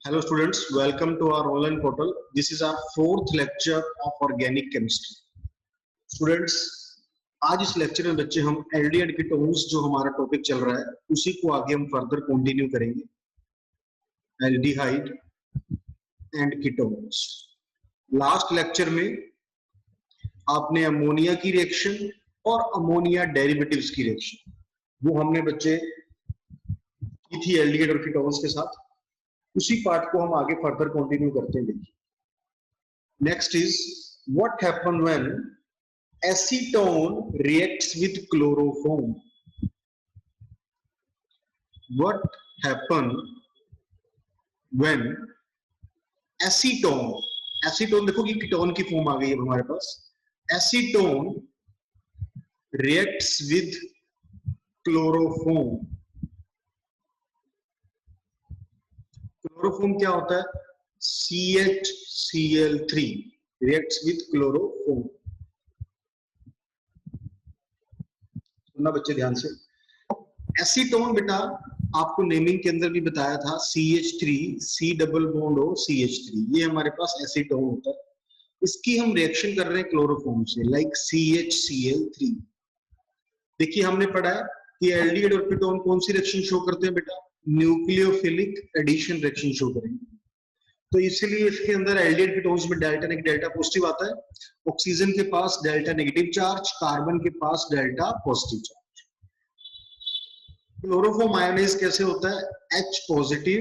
Hello students, welcome to our online portal. This is our fourth lecture of organic chemistry. Students, आज इस lecture में बच्चे हम aldehyde ketones जो हमारा टॉपिक चल रहा है उसी को आगे हम फर्दर कंटिन्यू करेंगे. Aldehyde and ketones. Last lecture में आपने अमोनिया की रिएक्शन और अमोनिया डेरिवेटिव्स की रिएक्शन वो हमने बच्चे की थी एल्डिहाइड और कीटोन्स के साथ. उसी पार्ट को हम आगे फर्दर कंटिन्यू करते हैं. देखिए, next is what happen when acetone reacts with chloroform. What happen when acetone देखो कि कीटोन की फॉर्म आ गई है हमारे पास. Acetone reacts with chloroform. Chloroform क्या होता है? CHCl3 reacts with chloroform. सुनना बच्चे ध्यान से. एसीटोन बेटा आपको नेमिंग के अंदर भी बताया था, CH3 C double bond O CH3, ये हमारे पास एसीटोन होता है. इसकी हम रिएक्शन कर रहे हैं क्लोरोफॉर्म से, लाइक CHCl3. देखिए हमने पढ़ा है कि एल्डिहाइड और कीटोन कौन सी रिएक्शन शो करते हैं बेटा? न्यूक्लियोफिलिक एडिशन रिएक्शन शो करेंगे. तो इसलिए इसके अंदर एल्डिहाइड कीटोन्स में डेल्टा नेगेटिव डेल्टा पॉजिटिव आता है. ऑक्सीजन के पास डेल्टा नेगेटिव चार्ज, कार्बन के पास delta positive charge. Chloroform ionize कैसे होता है? H positive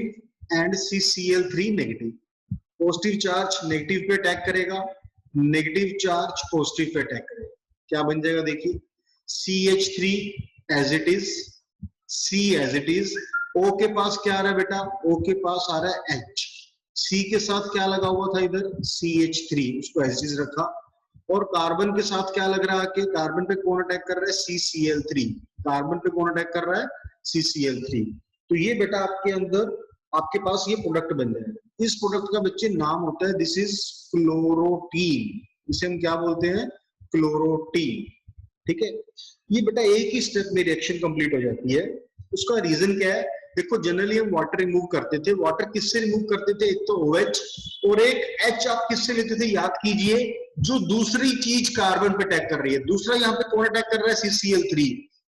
and CCl3 negative. Positive charge negative पे अटैक करेगा, नेगेटिव चार्ज पॉजिटिव पे अटैक करेगा. क्या बन जाएगा? देखिए, CH3 as it is, C as it is. O के पास क्या आ रहा है बेटा? O के पास आ रहा है H. C के साथ क्या लगा हुआ था इधर? CH3, उसको एज इज रखा. और कार्बन के साथ क्या लग रहा है कि कार्बन पे कौन अटैक कर रहा है? CCl3. कार्बन पे कौन अटैक कर रहा है? CCl3. तो ये बेटा आपके अंदर आपके पास ये प्रोडक्ट बन जाएगा. इस प्रोडक्ट का बच्चे नाम होता है, दिस इज क्लोरोटीन. इसे हम क्या बोलते हैं? क्लोरोटीन. ठीक है. ये बेटा एक ही स्टेप में रिएक्शन कंप्लीट हो जाती है. उसका रीजन क्या है? देखो, जनरली हम वाटर रिमूव करते थे. वाटर किससे रिमूव करते थे? एक तो OH और एक H आप किससे लेते थे? याद कीजिए, जो दूसरी चीज कार्बन पे अटैक कर रही है. दूसरा यहाँ पे कौन अटैक कर रहा है? CCl3.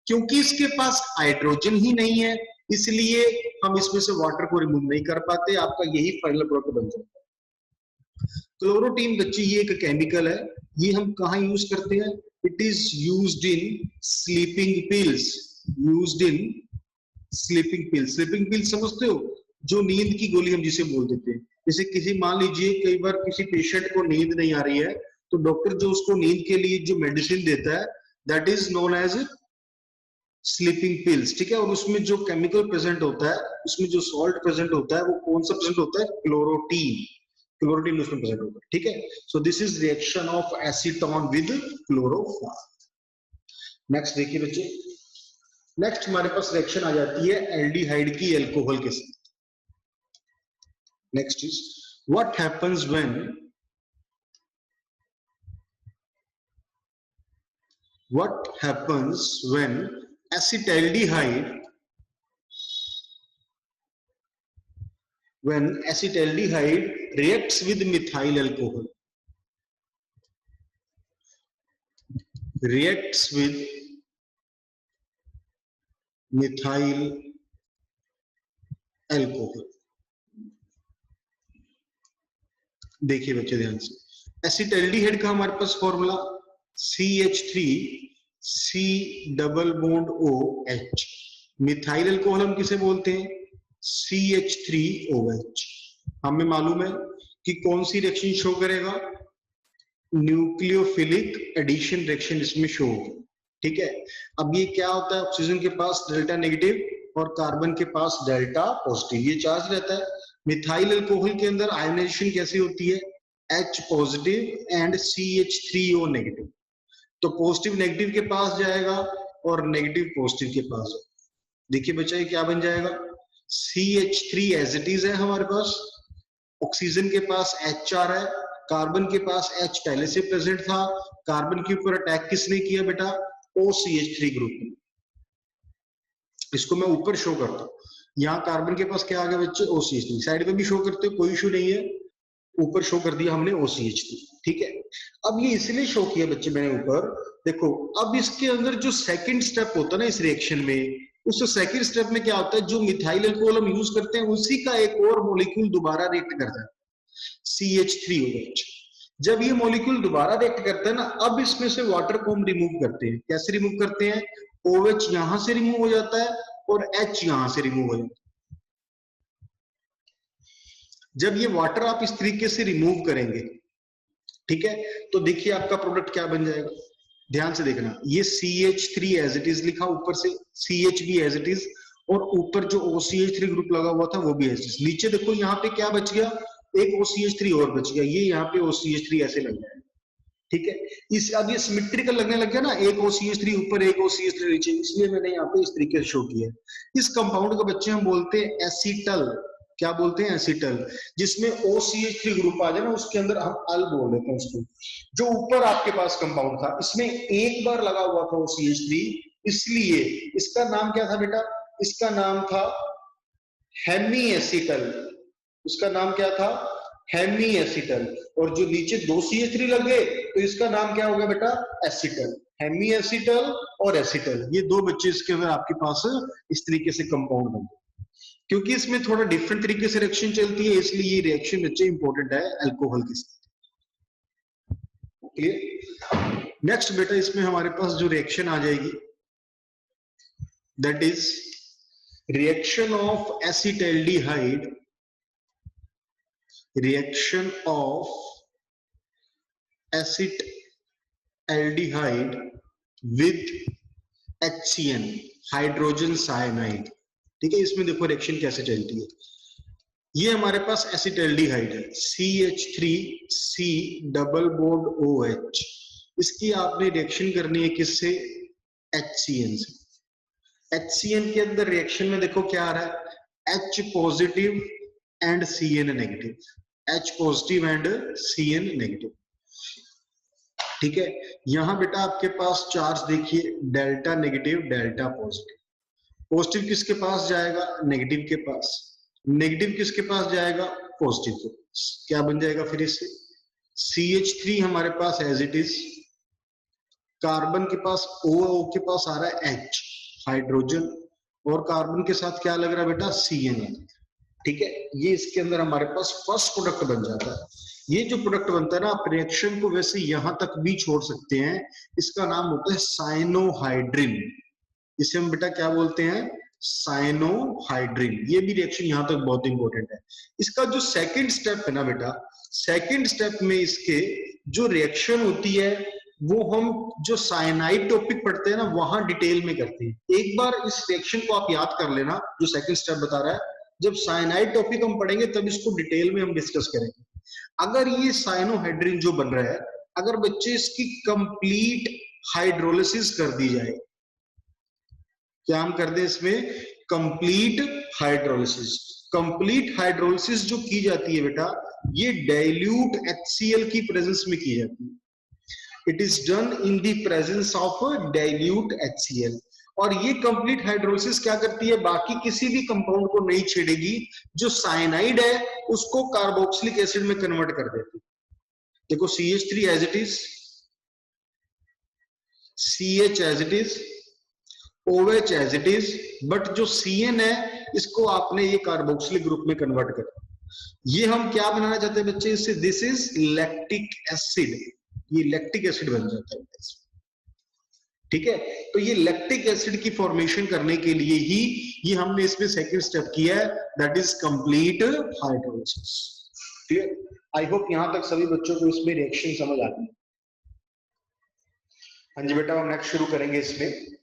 क्योंकि इसके पास हाइड्रोजन ही नहीं है, इसलिए हम इसमें से वाटर को रिमूव नहीं कर पाते. आपका यही फाइनल प्रोडक्ट बन जाता है. क्लोरोटीन बच्चे ये एक केमिकल है. ये हम कहाँ यूज करते हैं? It is used in sleeping pills. Used in sleeping pill. Sleeping pill समझते हो? जो नींद की गोली हम जिसे बोल देते हैं. जैसे किसी, मान लीजिए कई बार किसी पेशेंट को नींद नहीं आ रही है, तो डॉक्टर जो उसको नींद के लिए जो मेडिसिन देता है, that is known as sleeping pills. ठीक है. और उसमें जो केमिकल प्रेजेंट होता है, उसमें जो सॉल्ट प्रेजेंट होता है, वो कौन सा प्रेजेंट होता है? क्लोरोटीन. क्लोरोटीन उसमें प्रेजेंट होता है. ठीक है. So this is reaction of acetone with chloroform. Next देखिए बच्चे, नेक्स्ट हमारे पास रिएक्शन आ जाती है एल्डिहाइड की अल्कोहल के साथ. Next is what happens when acetaldehyde reacts with methyl alcohol. Reacts with methyl alcohol. देखिए बच्चे ध्यान से, एसिटाल्डिहाइड का हमारे पास formula CH3 C double bond OH. Methyl alcohol हम किसे बोलते हैं? CH3OH. हमें मालूम है कि कौन सी रिएक्शन शो करेगा? न्यूक्लियोफिलिक एडिशन रिएक्शन इसमें शो होगा. ठीक है. अब ये क्या होता है? ऑक्सीजन के पास डेल्टा नेगेटिव और कार्बन के पास डेल्टा पॉजिटिव, ये चार्ज रहता है. मिथाइल अल्कोहल के अंदर आयोनाइजेशन कैसी होती है? H positive and CH3O negative. तो पॉजिटिव नेगेटिव के पास जाएगा और नेगेटिव पॉजिटिव के पास जाएगा. देखिए बच्चा, ये क्या बन जाएगा? CH3 एज इट इज है हमारे पास. ऑक्सीजन के पास H आ रहा है, कार्बन के पास H पहले से प्रेजेंट था. कार्बन के ऊपर अटैक किसने किया बेटा? OCH3 group. इसको मैं ऊपर शो करता हूं. यहाँ कार्बन के पास क्या आ गया बच्चे, OCH3। साइड में भी शो करते हो, कोई इशू नहीं है, ऊपर शो कर दिया हमने OCH3। ठीक है, अब ये इसलिए शो किया बच्चे मैंने ऊपर, देखो अब इसके अंदर जो सेकंड स्टेप होता है ना इस रिएक्शन में, उस सेकंड स्टेप में क्या होता है, जो मिथाइल अल्कोहल हम यूज करते हैं उसी का एक और मॉलिक्यूल दोबारा रिएक्ट करता है, CH3OH। जब ये मॉलिक्यूल दोबारा रिएक्ट करता है ना, अब इसमें से वाटर को हम रिमूव करते हैं। कैसे रिमूव करते हैं, OH यहां से रिमूव हो जाता है और H यहां से रिमूव हो जाता है। जब ये वाटर आप इस तरीके से रिमूव करेंगे, ठीक है, तो देखिए आपका प्रोडक्ट क्या बन जाएगा, ध्यान से देखना, ये CH3 एज इट इज लिखा ऊपर से, CH भी एज इट इज, और ऊपर जो OCH3 ग्रुप लगा हुआ था वो भी एज इट इज। नीचे देखो यहाँ पे क्या बच गया, एक OCH3 और बच गया, ये यहाँ पे OCH3 ऐसे लग जाएगा। ठीक है, इस अब ये सिमेट्रिकल लगने लग गया ना, एक OCH3 ऊपर एक OCH3 नीचे, इसलिए मैंने यहाँ पे इस तरीके से शो किया। इस कंपाउंड को बच्चे हम बोलते हैं एसिटल। क्या बोलते हैं, एसिटल। जिसमें OCH3 ग्रुप आ जाए ना, उसके अंदर हम अल बोल देते हैं उसको। जो ऊपर आपके पास कंपाउंड था, इसमें एक बार लगा हुआ था OCH3, इसलिए इसका नाम क्या था बेटा, इसका नाम था हेमी एसिटल। उसका नाम क्या था, हेमी एसिटल। और जो नीचे दो CH3 लग गए तो इसका नाम क्या हो गया बेटा, एसिटल। हेमी एसिटल और एसिटल, ये दो बच्चे इसके अंदर आपके पास इस तरीके से कंपाउंड बन गए। क्योंकि इसमें थोड़ा डिफरेंट तरीके से रिएक्शन चलती है, इसलिए ये रिएक्शन बच्चे इंपॉर्टेंट है अल्कोहल के साथ। नेक्स्ट बेटा इसमें हमारे पास जो रिएक्शन आ जाएगी, that is reaction of acetaldehyde, reaction of acetaldehyde with HCN, hydrogen cyanide. ठीक है, इसमें देखो रिएक्शन कैसे चलती है। ये हमारे पास एसिटल्डिहाइड है, CH3C डबल बॉन्ड OH। इसकी आपने रिएक्शन करनी है किससे, HCN से। HCN के अंदर रिएक्शन में देखो क्या आ रहा है, H positive and CN negative, H positive and CN negative. ठीक है, यहां बेटा आपके पास चार्ज देखिए, delta negative delta positive. Positive किसके पास जाएगा, नेगेटिव के पास, नेगेटिव किसके पास जाएगा, पॉजिटिव के पास। क्या बन जाएगा फिर इससे, CH3 हमारे पास एज इट इज, कार्बन के पास O के पास आ रहा है H हाइड्रोजन, और कार्बन के साथ क्या लग रहा है बेटा, CN। ठीक है, ये इसके अंदर हमारे पास फर्स्ट प्रोडक्ट बन जाता है। ये जो प्रोडक्ट बनता है ना, आप रिएक्शन को वैसे यहां तक भी छोड़ सकते हैं, इसका नाम होता है साइनोहाइड्रिन। इसे हम बेटा क्या बोलते हैं, साइनोहाइड्रिन। ये भी रिएक्शन यहां तक बहुत इंपॉर्टेंट है। इसका जो सेकंड स्टेप है ना बेटा, सेकंड स्टेप में इसके जो रिएक्शन होती है वो हम जो साइनाइड टॉपिक पढ़ते हैं ना वहां डिटेल में करते हैं। एक बार इस रिएक्शन को आप याद कर लेना जो सेकंड स्टेप बता रहा है, जब साइनाइड टॉपिक हम पढ़ेंगे तब इसको डिटेल में हम डिस्कस करेंगे। अगर ये साइनोहाइड्रिन जो बन रहा है, अगर बच्चे इसकी कंप्लीट हाइड्रोलिसिस कर दी जाए, क्या हम कर दें इसमें, कंप्लीट हाइड्रोलिसिस। कंप्लीट हाइड्रोलिसिस जो की जाती है बेटा, ये डाइल्यूट HCl की प्रेजेंस में की जाती है। It is done in the presence of dilute HCl। और ये कंप्लीट हाइड्रोलिसिस क्या करती है, बाकी किसी भी कंपाउंड को नहीं छेड़ेगी, जो साइनाइड है उसको कार्बोक्सिलिक एसिड में कन्वर्ट कर देती है। देखो CH3 as it is, CH as it is, OH as it is, but जो CN है इसको आपने ये कार्बोक्सिलिक ग्रुप में कन्वर्ट कर। ये हम क्या बनाना चाहते हैं बच्चे इससे, दिस इज लैक्टिक एसिड। ये लैक्टिक एसिड बन जाता है। ठीक है, तो ये लैक्टिक एसिड की फॉर्मेशन करने के लिए ही ये हमने इसमें सेकंड स्टेप किया है, दैट इज कंप्लीट हाइड्रोलिसिस। ठीक है, आई होप यहां तक सभी बच्चों को इसमें रिएक्शन समझ आ गई। हाँ जी बेटा, हम नेक्स्ट शुरू करेंगे इसमें।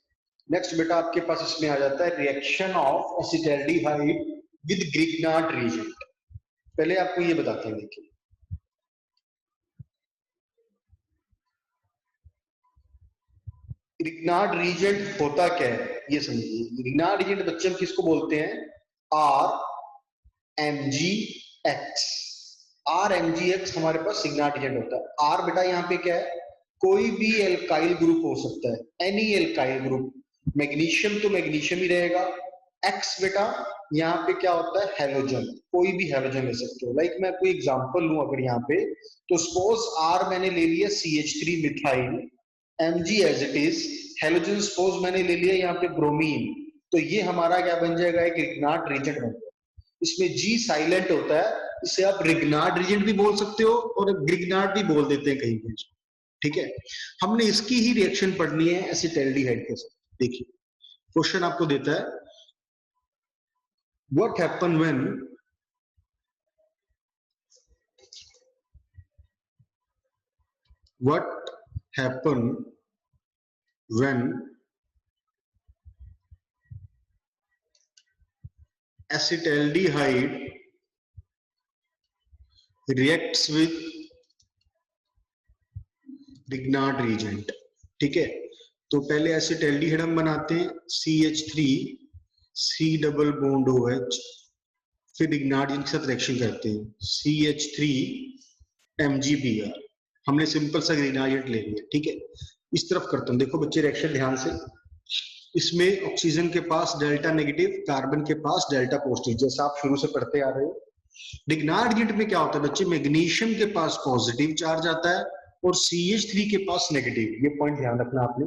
नेक्स्ट बेटा आपके पास इसमें आ जाता है reaction of acetaldehyde with Grignard reagent. पहले आपको ये बताते हैं, देखिए ग्रिग्नार्ड रिएजेंट होता क्या है ये समझिए। ग्रिग्नार्ड रिएजेंट बच्चे हम किसको बोलते हैं, RMgX। RMgX हमारे पास ग्रिग्नार्ड रिएजेंट होता है। R बेटा यहाँ पे क्या है, कोई भी एल्काइल ग्रुप हो सकता है, एनी एल्काइल ग्रुप। मैग्नीशियम तो मैग्नीशियम ही रहेगा, एक्स बेटा यहाँ पे क्या होता है, हेलोजन, कोई भी हेलोजन ले सकते हो। लाइक मैं कोई एग्जांपल लूं अगर यहाँ पे, तो सपोज आर मैंने ले लिया CH3 methyl, Mg as it is, halogen suppose मैंने ले लिया यहाँ पे ब्रोमीन, तो ये हमारा क्या बन जाएगा, एक रिग्नार्ड रीजेंट बन जाएगा। इसमें G साइलेंट होता है, इसे आप रिग्नार्ड रीजेंट भी बोल सकते हो और ग्रिग्नार्ड भी बोल देते हैं कहीं पे, ठीक है। हमने इसकी ही रिएक्शन पढ़नी है एसिटाल्डिहाइड के साथ। देखिए क्वेश्चन आपको देता है, what happen when acetaldehyde reacts with Grignard reagent, ठीक है। तो पहले एसिटाल्डिहाइड हम बनाते हैं, CH3 C double bond OH, फिर Grignard के साथ रिएक्शन करते हैं, CH3 MgBr। हमने सिंपल सा Grignard ले लिया, ठीक है। इस तरफ करता हूं, देखो बच्चे रिएक्शन ध्यान से, इसमें ऑक्सीजन के पास डेल्टा नेगेटिव, कार्बन के पास डेल्टा पॉजिटिव, जैसा आप शुरू से पढ़ते आ रहे हो। Grignard रीएजेंट में क्या होता है बच्चे, मैग्नीशियम के पास पॉजिटिव चार्ज आता है और CH3 के पास नेगेटिव, ये पॉइंट ध्यान रखना आपने।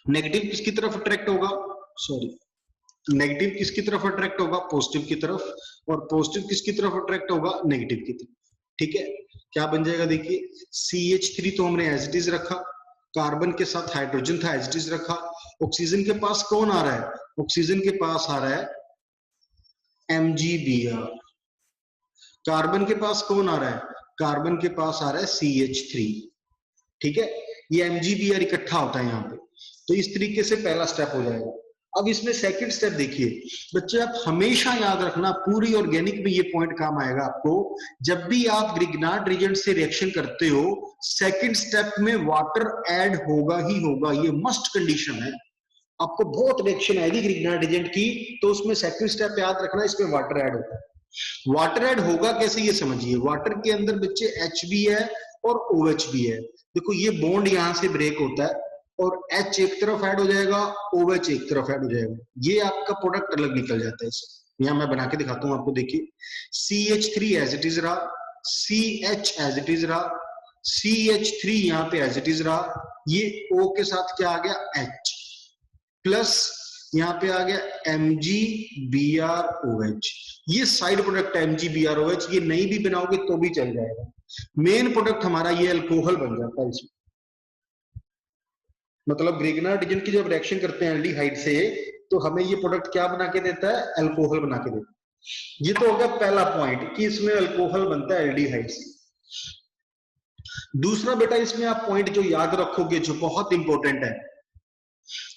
नेगेटिव किसकी तरफ अट्रैक्ट होगा, नेगेटिव किसकी तरफ अट्रैक्ट होगा, पॉजिटिव की तरफ, और पॉजिटिव किसकी तरफ अट्रैक्ट होगा, नेगेटिव की तरफ, ठीक है। क्या बन जाएगा देखिए, CH3 तो हमने एज इट इज रखा, कार्बन के साथ हाइड्रोजन था एज इट इज रखा, ऑक्सीजन के पास कौन आ रहा है, ऑक्सीजन के पास आ रहा है MgBr, कार्बन के पास कौन आ रहा है, कार्बन के पास आ रहा है CH3, ठीक है। ये MgBr इकट्ठा होता है यहाँ पे, तो इस तरीके से पहला स्टेप हो जाएगा। अब इसमें सेकंड स्टेप देखिए बच्चे, आप हमेशा याद रखना, पूरी ऑर्गेनिक में ये पॉइंट काम आएगा आपको, जब भी आप ग्रिग्नार्ड रीजेंट से रिएक्शन करते हो, सेकंड स्टेप में वाटर ऐड होगा ही होगा, ये मस्ट कंडीशन है। आपको बहुत रिएक्शन आएगी ग्रिग्नार्ड रीजेंट की, तो उसमें सेकंड स्टेप याद रखना, इसमें वाटर ऐड होता है। वाटर ऐड होगा कैसे ये समझिए, वाटर के अंदर बच्चे H भी है और OH भी है। देखो ये बॉन्ड यहां से ब्रेक होता है और H एक तरफ ऐड हो जाएगा, OH एक तरफ ऐड हो जाएगा, ये आपका प्रोडक्ट अलग निकल जाता है। यहाँ मैं बना के दिखाता हूँ आपको, देखिए CH3 एज इट इज रहा, CH एज इट इज रहा, CH3 यहाँ पे एज इट इज रहा, ये O के साथ क्या आ गया, H, प्लस यहाँ पे आ गया MgBrOH, ये साइड प्रोडक्ट है MgBrOH, ये नहीं भी बनाओगे तो भी चल जाएगा। मेन प्रोडक्ट हमारा ये अल्कोहल बन जाता है इसमें, मतलब ग्रिग्नार्ड रीजेंट की जब रिएक्शन करते हैं एल्डिहाइड से, तो हमें ये प्रोडक्ट क्या बना के देता है, अल्कोहल बना के देता है। ये तो हो गया पहला पॉइंट कि इसमें अल्कोहल बनता है एल्डिहाइड से। दूसरा बेटा इसमें आप पॉइंट जो याद रखोगे, जो बहुत इंपॉर्टेंट है,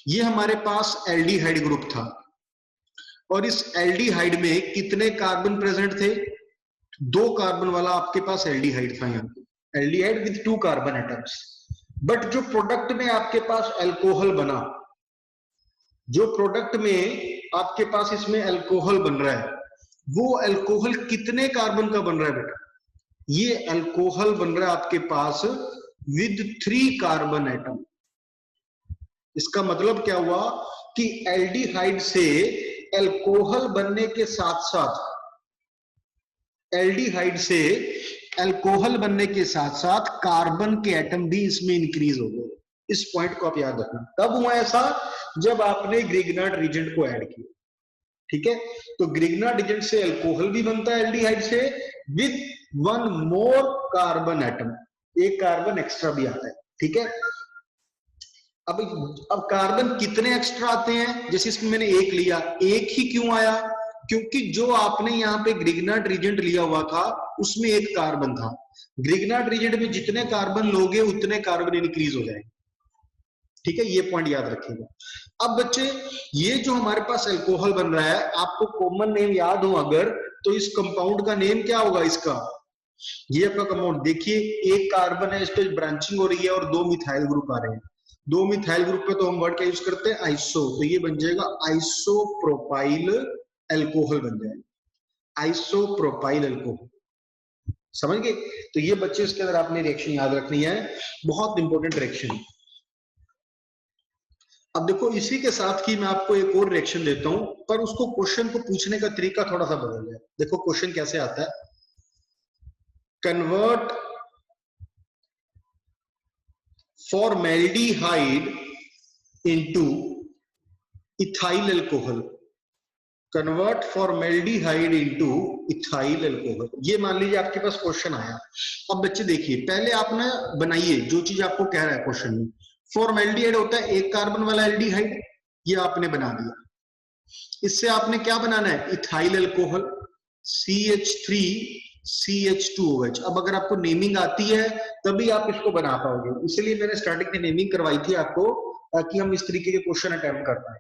ये हमारे पास एल्डिहाइड ग्रुप था और इस एल्डिहाइड में कितने कार्बन प्रेजेंट थे, 2 कार्बन वाला आपके पास एल्डिहाइड था, यहाँ पे aldehyde with 2 carbon atoms. But जो प्रोडक्ट में आपके पास अल्कोहल बना, जो प्रोडक्ट में आपके पास इसमें अल्कोहल बन रहा है, वो अल्कोहल कितने कार्बन का बन रहा है बेटा, ये अल्कोहल बन रहा है आपके पास विद 3 कार्बन एटम। इसका मतलब क्या हुआ कि एल्डिहाइड से अल्कोहल बनने के साथ साथ, एल्डिहाइड से अल्कोहल बनने के साथ साथ कार्बन के एटम भी इसमें इंक्रीज हो गए। इस पॉइंट को आप याद रखना। कब हुआ ऐसा, जब आपने ग्रिग्नार्ड रीजेंट को ऐड किया, ठीक है। तो ग्रिग्नार्ड रीजेंट से अल्कोहल भी बनता है एल्डिहाइड से विद 1 मोर कार्बन एटम, एक कार्बन एक्स्ट्रा भी आता है, ठीक है। अब कार्बन कितने एक्स्ट्रा आते हैं, जैसे इसमें मैंने एक लिया, एक ही क्यों आया, क्योंकि जो आपने यहाँ पे ग्रिग्नार्ड रीजेंट लिया हुआ था उसमें एक कार्बन था। ग्रिग्नार्ड रीजेंट में जितने कार्बन लोगे उतने कार्बन इंक्रीज हो जाएंगे, ठीक है, ये पॉइंट याद रखिएगा। अब बच्चे ये जो हमारे पास अल्कोहल बन रहा है, आपको कॉमन नेम याद हो अगर, तो इस कंपाउंड का नेम क्या होगा इसका, ये आपका कंपाउंड देखिए, एक कार्बन है, इस पे ब्रांचिंग हो रही है और 2 मिथाइल ग्रुप आ रहे हैं। 2 मिथाइल ग्रुप पे तो हम वर्ड क्या यूज करते हैं, आइसो, तो ये बन जाएगा आइसोप्रोपाइल अल्कोहल बन जाएगा, आइसोप्रोपाइल अल्कोहल, समझ गए। तो ये बच्चे इसके अंदर आपने रिएक्शन याद रखनी है, बहुत इंपॉर्टेंट रिएक्शन। अब देखो इसी के साथ की मैं आपको एक और रिएक्शन देता हूं, पर उसको क्वेश्चन को पूछने का तरीका थोड़ा सा बदल गया। देखो क्वेश्चन कैसे आता है, convert formaldehyde into ethyl alcohol, convert formaldehyde into ethyl alcohol. ये मान लीजिए आपके पास क्वेश्चन आया। अब बच्चे देखिए, पहले आपने बनाइए जो चीज आपको कह रहा है क्वेश्चन में। फॉर्मेल्डिहाइड होता है एक कार्बन वाला एल्डिहाइड, ये आपने बना दिया। इससे आपने क्या बनाना है, इथाइल अल्कोहल CH3CH2OH। अब अगर आपको नेमिंग आती है तभी आप इसको बना पाओगे, इसलिए मैंने स्टार्टिंग में नेमिंग करवाई थी आपको, ताकि हम इस तरीके के क्वेश्चन अटेम्प्ट कर पाए।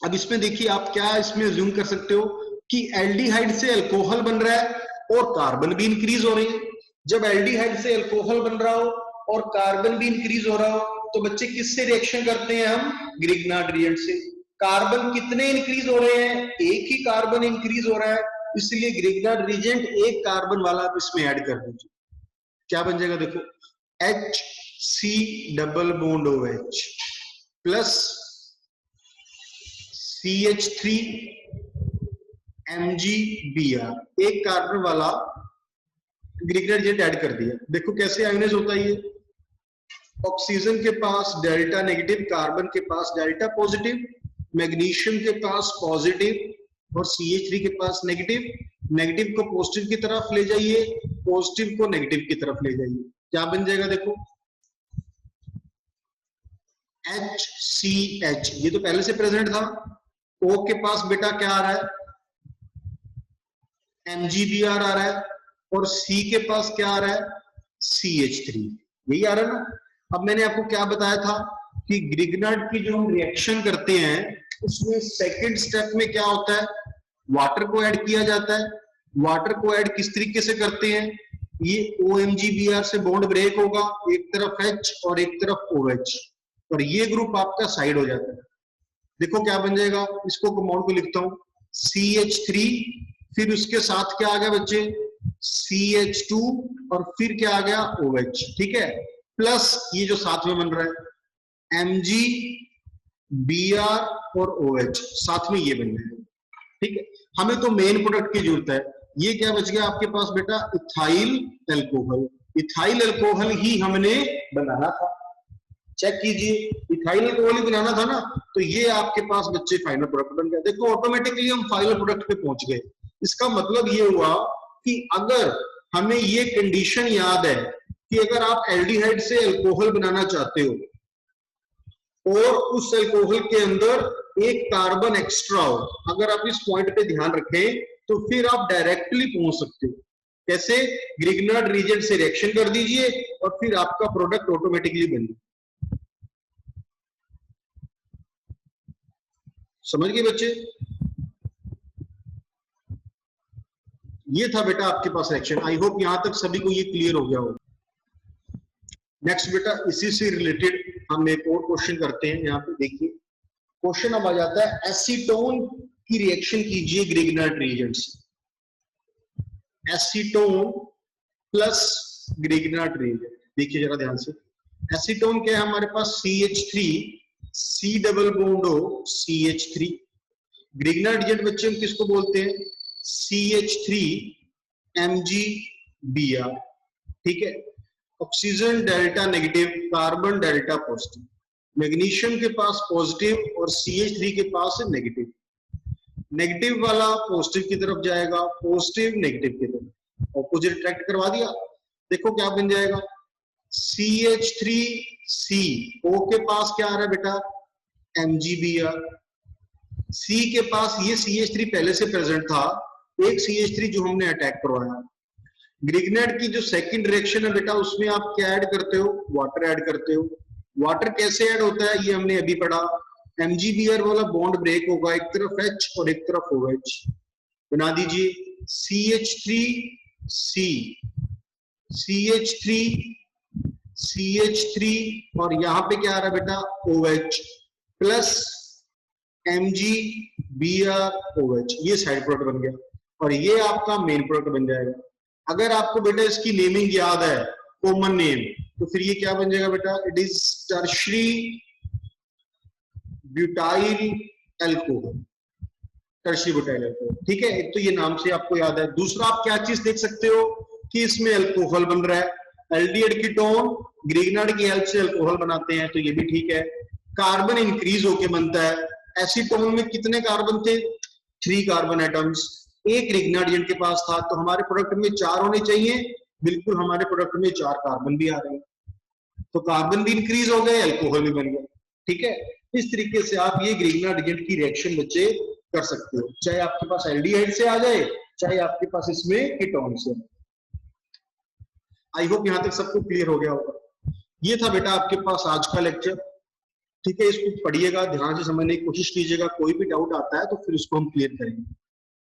अब इसमें देखिए आप क्या इसमें अज्यूम कर सकते हो कि एल्डिहाइड से अल्कोहल बन रहा है और कार्बन भी इंक्रीज हो रही है। जब एल्डिहाइड से अल्कोहल बन रहा हो और कार्बन भी इंक्रीज हो रहा हो, तो बच्चे किससे रिएक्शन करते हैं हम, ग्रिग्नार्ड रिएजेंट से। कार्बन कितने इंक्रीज हो रहे हैं, एक ही कार्बन इंक्रीज हो रहा है, इसलिए ग्रिग्नार्ड रिएजेंट एक कार्बन वाला आप इसमें ऐड कर दीजिए। क्या बन जाएगा, देखो HC double bond OH plus CH3 MgBr, एक कार्बन वाला ग्रिग्नार्ड रिएजेंट ऐड कर दिया। देखो कैसे आयोनाइज होता है ये, ऑक्सीजन के पास डेल्टा नेगेटिव, कार्बन के पास डेल्टा पॉजिटिव, मैग्नीशियम के पास पॉजिटिव और CH3 के पास नेगेटिव। नेगेटिव को पॉजिटिव की तरफ ले जाइए, पॉजिटिव को नेगेटिव की तरफ ले जाइए, क्या बन जाएगा, देखो HCH, ये तो पहले से प्रेजेंट था। O के पास बेटा क्या आ रहा है, MgBr आ रहा है, और C के पास क्या आ रहा है, CH3, यही आ रहा है ना। अब मैंने आपको क्या बताया था कि ग्रिग्नार्ड की जो हम रिएक्शन करते हैं उसमें सेकंड स्टेप में क्या होता है, वाटर को ऐड किया जाता है। वाटर को ऐड किस तरीके से करते हैं, ये OMgBr से बॉन्ड ब्रेक होगा, एक तरफ H और एक तरफ OH, और ये ग्रुप आपका साइड हो जाता है। देखो क्या बन जाएगा, इसको कंपाउंड को लिखता हूं CH3, फिर उसके साथ क्या आ गया बच्चे, CH2, और फिर क्या आ गया, OH, ठीक है, प्लस ये जो साथ में बन रहा है MgBr और OH, साथ में ये बन जाएगा, ठीक है। हमें तो मेन प्रोडक्ट की जरूरत है। ये क्या बच गया आपके पास बेटा, इथाइल अल्कोहल। इथाइल अल्कोहल ही हमने बनाना था, चेक कीजिए, इथाइल अल्कोहल ही बनाना था ना, तो ये आपके पास बच्चे फाइनल प्रोडक्ट बन गया। देखो ऑटोमेटिकली हम फाइनल प्रोडक्ट पे पहुंच गए। इसका मतलब ये हुआ कि अगर हमें ये कंडीशन याद है कि अगर आप एल्डिहाइड से अल्कोहल बनाना चाहते हो और उस अल्कोहल के अंदर एक कार्बन एक्स्ट्रा हो, अगर आप इस पॉइंट पे ध्यान रखें तो फिर आप डायरेक्टली पहुंच सकते हो। कैसे, ग्रिग्नार्ड रिएजेंट से रिएक्शन कर दीजिए और फिर आपका प्रोडक्ट ऑटोमेटिकली बन जाए। समझ गए बच्चे, ये था बेटा आपके पास रिएक्शन। आई होप यहां तक सभी को ये क्लियर हो गया हो। नेक्स्ट बेटा इसी से रिलेटेड हम एक और क्वेश्चन करते हैं। यहाँ पे देखिए क्वेश्चन अब आ जाता है, एसीटोन की रिएक्शन कीजिए ग्रिग्नार्ड रिएजेंट से। एसीटोन प्लस ग्रिग्नार्ड रिएजेंट, देखिए जरा ध्यान से। एसीटोन क्या है हमारे पास, CH3 C double bond O CH3। Grignard reagent बच्चे हम किसको बोलते हैं, CH3 MgBr, ठीक है। Oxygen delta negative, carbon delta positive, magnesium के पास पॉजिटिव और CH3 के पास है नेगेटिव। नेगेटिव वाला पॉजिटिव की तरफ जाएगा, पॉजिटिव नेगेटिव की तरफ, ऑपोजिट अट्रैक्ट करवा दिया। देखो क्या बन जाएगा, CH3C, O के पास क्या आ रहा है बेटा, MgBr। C के पास ये CH3 पहले से प्रेजेंट था, एक CH3 जो हमने अटैक करवाया। ग्रिग्नार्ड की जो सेकंड रिएक्शन है बेटा, उसमें आप क्या ऐड करते हो, वाटर ऐड करते हो। वाटर कैसे ऐड होता है ये हमने अभी पढ़ा। MgBr वाला बॉन्ड ब्रेक होगा, एक तरफ H और एक तरफ OH, बना दीजिए CH3C, CH3 और यहां पे क्या आ रहा है बेटा, OH प्लस MgBr OH, ये साइड प्रोडक्ट बन गया और ये आपका मेन प्रोडक्ट बन जाएगा। अगर आपको बेटा इसकी नेमिंग याद है, कॉमन नेम, तो फिर ये क्या बन जाएगा बेटा, it is tertiary butyl alcohol, tertiary butyl alcohol. ठीक है, एक तो ये नाम से आपको याद है। दूसरा आप क्या चीज देख सकते हो कि इसमें अल्कोहल बन रहा है, एल्डिहाइड कीटोन ग्रिग्नार्ड की हेल्प से अल्कोहल बनाते हैं, तो ये भी ठीक है। कार्बन इंक्रीज होके बनता है। एसीटोन में कितने कार्बन थे? 3 कार्बन एटम्स। एक ग्रिग्नार्ड एजेंट के पास था, तो हमारे प्रोडक्ट में 4 होने चाहिए, बिल्कुल हमारे प्रोडक्ट में 4 कार्बन भी आ रहे हैं, तो कार्बन भी इंक्रीज हो गए, अल्कोहल भी बन गया। ठीक है, इस तरीके से आप ये ग्रिग्नार्ड एजेंट की रिएक्शन बच्चे कर सकते हो, चाहे आपके पास एल्डिहाइड से आ जाए, चाहे आपके पास इसमें कीटोन से। आई होप यहां तक सबको क्लियर हो गया होगा। ये था बेटा आपके पास आज का लेक्चर। ठीक है, इसको पढ़िएगा, ध्यान से समझने की कोशिश कीजिएगा, कोई भी डाउट आता है तो फिर उसको हम क्लियर करेंगे।